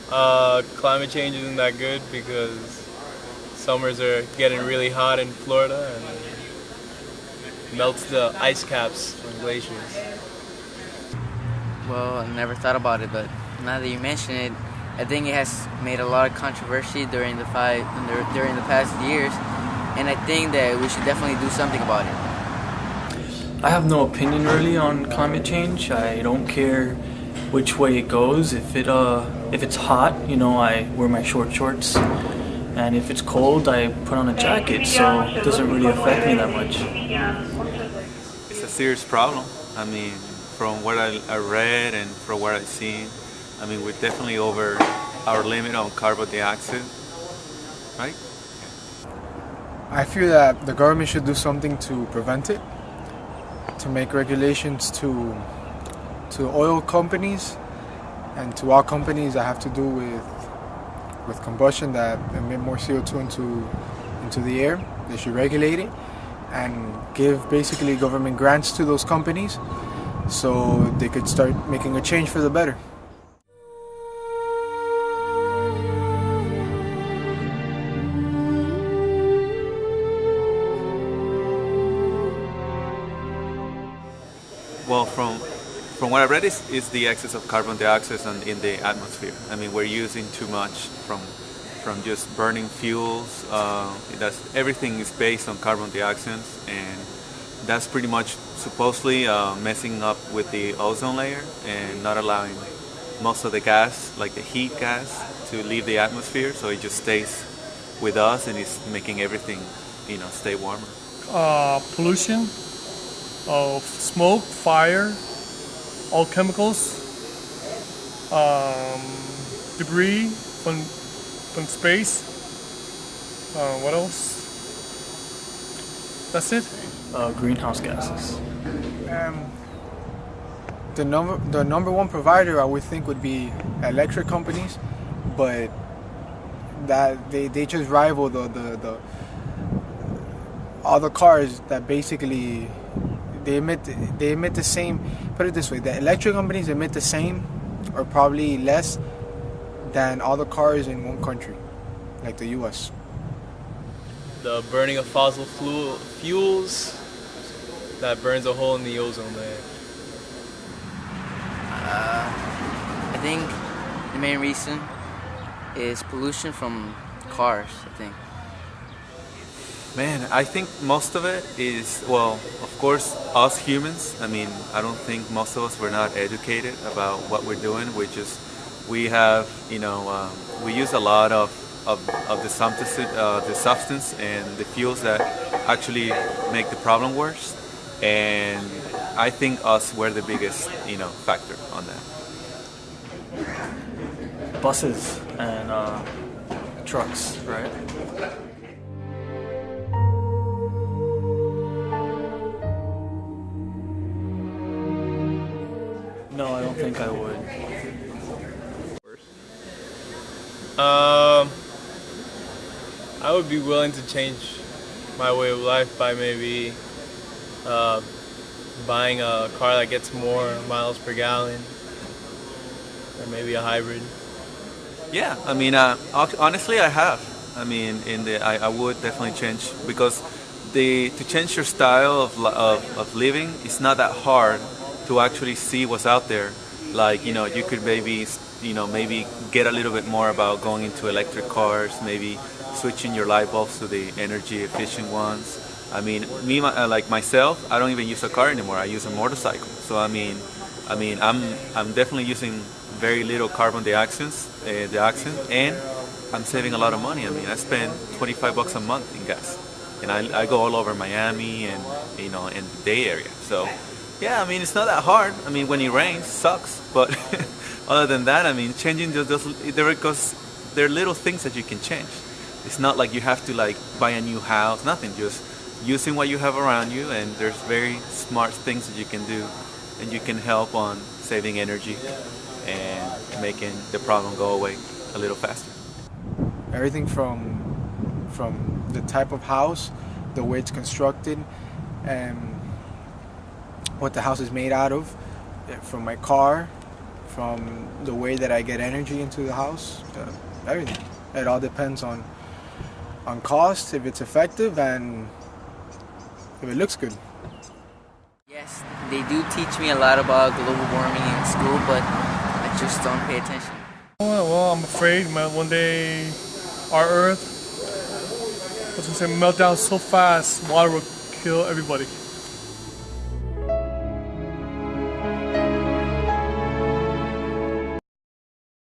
Climate change isn't that good because summers are getting really hot in Florida and melts the ice caps on glaciers. Well, I never thought about it, but now that you mention it, I think it has made a lot of controversy during the past years, and I think that we should definitely do something about it. I have no opinion really on climate change. I don't care which way it goes. If it's hot, I wear my short shorts, and if it's cold, I put on a jacket. So it doesn't really affect me that much. It's a serious problem. I mean, from what I read and from what I've seen, I mean, we're definitely over our limit on carbon dioxide, right? I feel that the government should do something to prevent it, to make regulations to oil companies and to all companies that have to do with combustion that emit more CO2 into the air. They should regulate it and give basically government grants to those companies so they could start making a change for the better. Well, from what I read, is the excess of carbon dioxide in the atmosphere. I mean, we're using too much from just burning fuels. Everything is based on carbon dioxide, and that's pretty much supposedly messing up with the ozone layer and not allowing most of the gas, like the heat gas, to leave the atmosphere. So it just stays with us, and it's making everything, stay warmer. Pollution of smoke, fire, all chemicals, debris from space. What else? That's it. Greenhouse gases. The number one provider I would think would be electric companies, but that they just rival the all the cars that basically they emit the same. Put it this way: the electric companies emit the same, or probably less, than all the cars in one country, like the U.S. The burning of fossil fuels that burns a hole in the ozone layer. I think the main reason is pollution from cars, I think. Man, I think most of it is, well, of course, us humans. I mean, I don't think most of us were not educated about what we're doing. We have, we use a lot of the substance and the fuels that actually make the problem worse. And I think us were the biggest, factor on that. Buses and trucks, right? No, I don't think I would. I would be willing to change my way of life by maybe buying a car that gets more miles per gallon, or maybe a hybrid. Yeah, I mean, honestly, I have. I mean, I would definitely change because to change your style of living, it's not that hard to actually see what's out there. Like, you could maybe get a little bit more about going into electric cars, maybe switching your light bulbs to the energy efficient ones. I mean, like myself, I don't even use a car anymore. I use a motorcycle. So I mean, I'm definitely using very little carbon dioxide, and I'm saving a lot of money. I mean, I spend $25 a month in gas, and I go all over Miami and in the Bay Area. So yeah, I mean, it's not that hard. I mean, when it rains, sucks, but other than that, I mean, changing there are little things that you can change. It's not like you have to buy a new house, nothing. Just using what you have around you, and there's very smart things that you can do, and you can help on saving energy and making the problem go away a little faster. Everything from the type of house, the way it's constructed, and what the house is made out of, from my car, from the way that I get energy into the house, everything. It all depends on cost, if it's effective, and if it looks good. Yes, they do teach me a lot about global warming in school, but I just don't pay attention. Well, I'm afraid one day our Earth was going to melt down so fast, water will kill everybody.